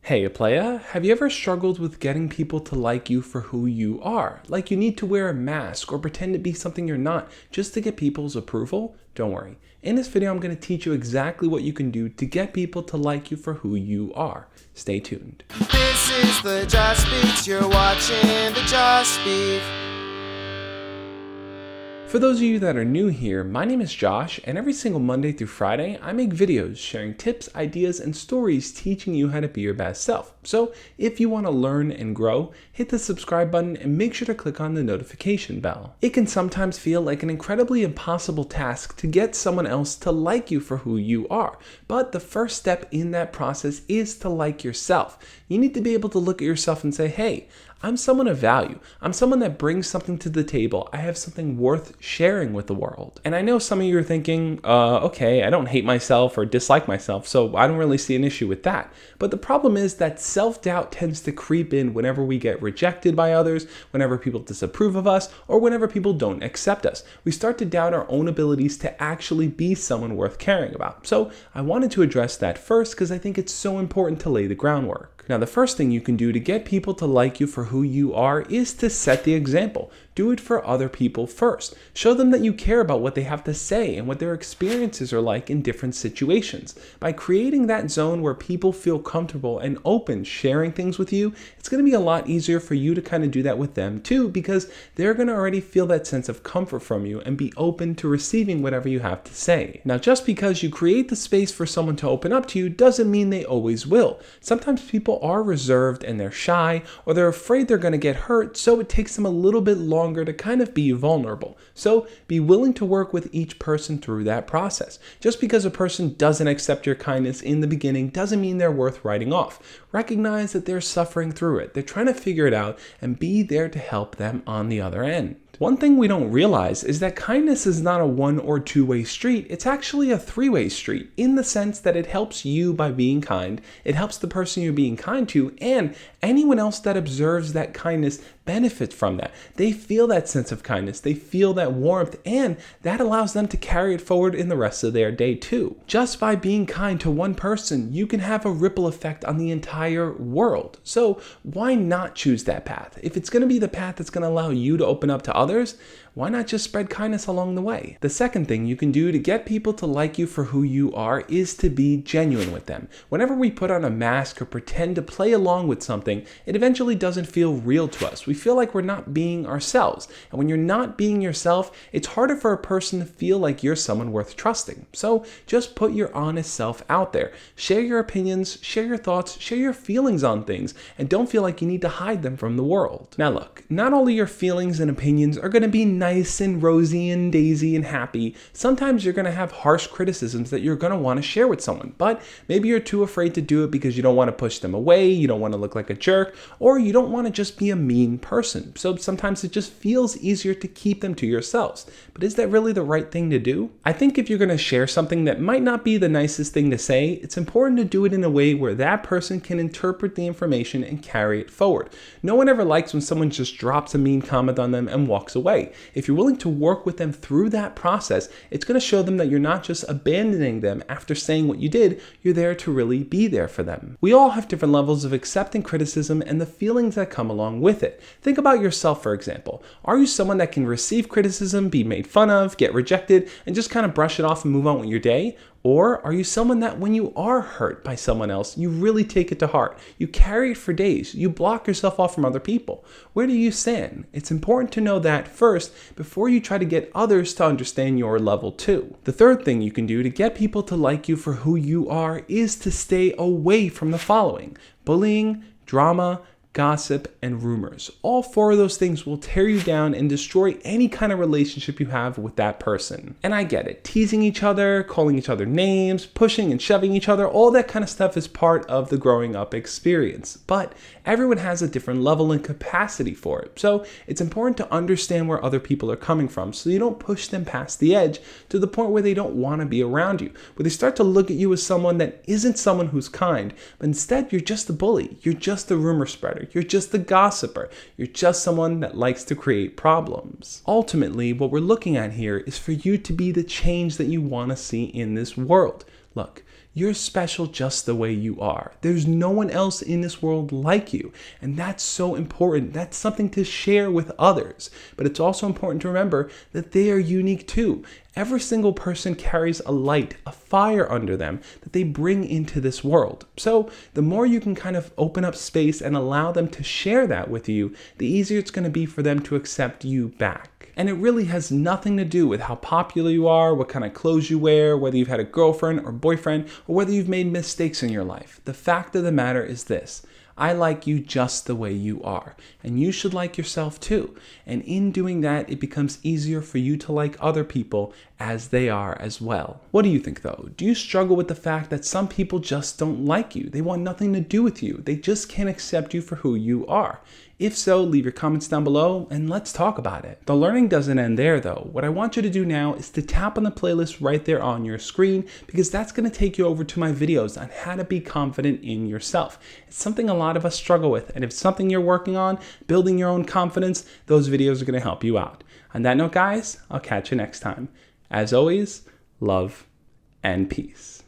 Hey, playa, have you ever struggled with getting people to like you for who you are? Like you need to wear a mask or pretend to be something you're not just to get people's approval? Don't worry. In this video, I'm going to teach you exactly what you can do to get people to like you for who you are. Stay tuned. This is the Just Beats, you're watching the Just Beat. For those of you that are new here, my name is Josh, and every single Monday through Friday, I make videos sharing tips, ideas, and stories teaching you how to be your best self. So if you want to learn and grow, hit the subscribe button and make sure to click on the notification bell. It can sometimes feel like an incredibly impossible task to get someone else to like you for who you are, but the first step in that process is to like yourself. You need to be able to look at yourself and say, hey, I'm someone of value. I'm someone that brings something to the table. I have something worth sharing with the world. And I know some of you are thinking, okay, I don't hate myself or dislike myself, so I don't really see an issue with that. But the problem is that self-doubt tends to creep in whenever we get rejected by others, whenever people disapprove of us, or whenever people don't accept us. We start to doubt our own abilities to actually be someone worth caring about. So I wanted to address that first because I think it's so important to lay the groundwork. Now, the first thing you can do to get people to like you for who you are is to set the example. Do it for other people first. Show them that you care about what they have to say and what their experiences are like in different situations. By creating that zone where people feel comfortable and open sharing things with you, it's going to be a lot easier for you to kind of do that with them too, because they're going to already feel that sense of comfort from you and be open to receiving whatever you have to say. Now, just because you create the space for someone to open up to you doesn't mean they always will. Sometimes people are reserved and they're shy, or they're afraid they're going to get hurt, so it takes them a little bit longer to kind of be vulnerable. So be willing to work with each person through that process. Just because a person doesn't accept your kindness in the beginning doesn't mean they're worth writing off. Recognize that they're suffering through it. They're trying to figure it out, and be there to help them on the other end. One thing we don't realize is that kindness is not a one or two-way street. It's actually a three-way street, in the sense that it helps you by being kind, it helps the person you're being kind to, and anyone else that observes that kindness benefits from that. They feel that sense of kindness, they feel that warmth, and that allows them to carry it forward in the rest of their day too. Just by being kind to one person, you can have a ripple effect on the entire world. So why not choose that path? If it's going to be the path that's going to allow you to open up to others, why not just spread kindness along the way? The second thing you can do to get people to like you for who you are is to be genuine with them. Whenever we put on a mask or pretend to play along with something, it eventually doesn't feel real to us. We feel like we're not being ourselves. And when you're not being yourself, it's harder for a person to feel like you're someone worth trusting. So just put your honest self out there. Share your opinions, share your thoughts, share your feelings on things, and don't feel like you need to hide them from the world. Now look, not all of your feelings and opinions are going to be nice and rosy and daisy and happy. Sometimes you're going to have harsh criticisms that you're going to want to share with someone, but maybe you're too afraid to do it because you don't want to push them away, you don't want to look like a jerk, or you don't want to just be a mean person. So sometimes it just feels easier to keep them to yourselves. But is that really the right thing to do? I think if you're going to share something that might not be the nicest thing to say, it's important to do it in a way where that person can interpret the information and carry it forward. No one ever likes when someone just drops a mean comment on them and walks away. If you're willing to work with them through that process, it's going to show them that you're not just abandoning them after saying what you did, you're there to really be there for them. We all have different levels of accepting criticism and the feelings that come along with it. Think about yourself, for example. Are you someone that can receive criticism, be made fun of, get rejected, and just kind of brush it off and move on with your day? Or are you someone that when you are hurt by someone else, you really take it to heart? You carry it for days. You block yourself off from other people. Where do you stand? It's important to know that first before you try to get others to understand your level too. The third thing you can do to get people to like you for who you are is to stay away from the following: bullying, drama, gossip, and rumors. All four of those things will tear you down and destroy any kind of relationship you have with that person. And I get it. Teasing each other, calling each other names, pushing and shoving each other, all that kind of stuff is part of the growing up experience. But everyone has a different level and capacity for it. So it's important to understand where other people are coming from so you don't push them past the edge to the point where they don't want to be around you, where they start to look at you as someone that isn't someone who's kind, but instead you're just a bully, you're just a rumor spreader, you're just the gossiper. You're just someone that likes to create problems. Ultimately, what we're looking at here is for you to be the change that you want to see in this world. Look, You're special just the way you are. There's no one else in this world like you. And that's so important. That's something to share with others. But it's also important to remember that they are unique too. Every single person carries a light, a fire under them that they bring into this world. So the more you can kind of open up space and allow them to share that with you, the easier it's going to be for them to accept you back. And it really has nothing to do with how popular you are, what kind of clothes you wear, whether you've had a girlfriend or boyfriend, or whether you've made mistakes in your life. The fact of the matter is this: I like you just the way you are, and you should like yourself too. And in doing that, it becomes easier for you to like other people as they are as well. What do you think though? Do you struggle with the fact that some people just don't like you? They want nothing to do with you. They just can't accept you for who you are. If so, leave your comments down below and let's talk about it. The learning doesn't end there though. What I want you to do now is to tap on the playlist right there on your screen, because that's going to take you over to my videos on how to be confident in yourself. It's something a lot of us struggle with, and if it's something you're working on, building your own confidence, those videos are going to help you out. On that note, guys, I'll catch you next time. As always, love and peace.